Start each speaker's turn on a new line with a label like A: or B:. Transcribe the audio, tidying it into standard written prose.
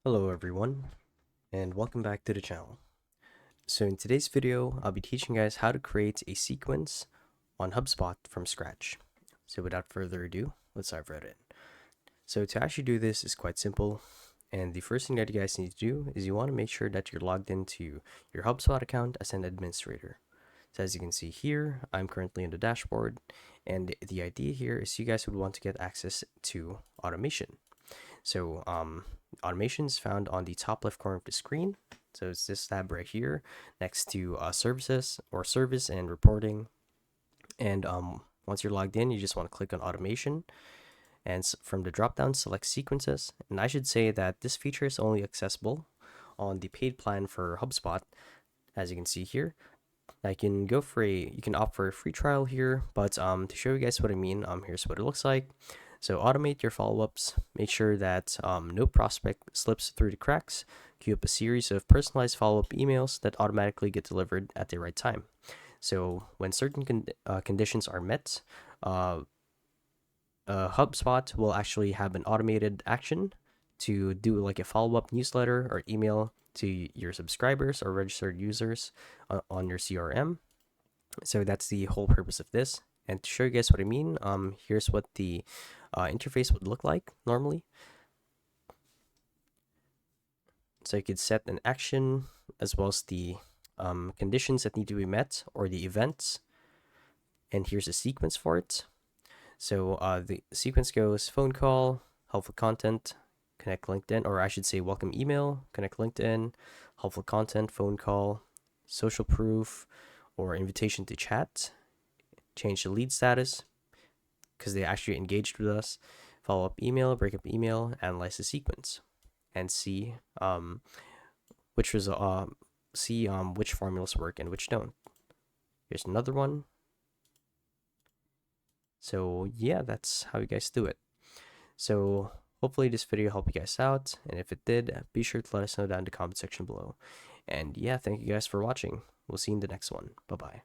A: Hello everyone, and welcome back to the channel. So in today's video, I'll be teaching you guys how to create a sequence on HubSpot from scratch. So without further ado, let's dive right in. So to actually do this is quite simple, and the first thing that you guys need to do is you want to make sure that you're logged into your HubSpot account as an administrator. So as you can see here, I'm currently in the dashboard, and the idea here is you guys would want to get access to automation. So automation is found on the top left corner of the screen. So it's this tab right here next to services or service and reporting. And once you're logged in, you just want to click on automation. And from the drop down, select sequences. And I should say that this feature is only accessible on the paid plan for HubSpot, as you can see here. I can go for you can opt for a free trial here, but to show you guys what I mean, here's what it looks like. So automate your follow-ups, make sure that no prospect slips through the cracks, queue up a series of personalized follow-up emails that automatically get delivered at the right time. So when certain conditions are met, HubSpot will actually have an automated action to do like a follow-up newsletter or email to your subscribers or registered users on your CRM. So that's the whole purpose of this. And to show you guys what I mean, here's what the interface would look like normally. So you could set an action as well as the conditions that need to be met or the events. And here's a sequence for it. So the sequence goes phone call, helpful content, connect LinkedIn, or I should say welcome email, connect LinkedIn, helpful content, phone call, social proof, or invitation to chat, change the lead status because they actually engaged with us, follow up email, break up email, analyze the sequence, and see which was which formulas work and which don't. Here's another one. So yeah, that's how you guys do it. So hopefully this video helped you guys out, and if it did, be sure to let us know down in the comment section below. And yeah, thank you guys for watching. We'll see you in the next one. Bye bye.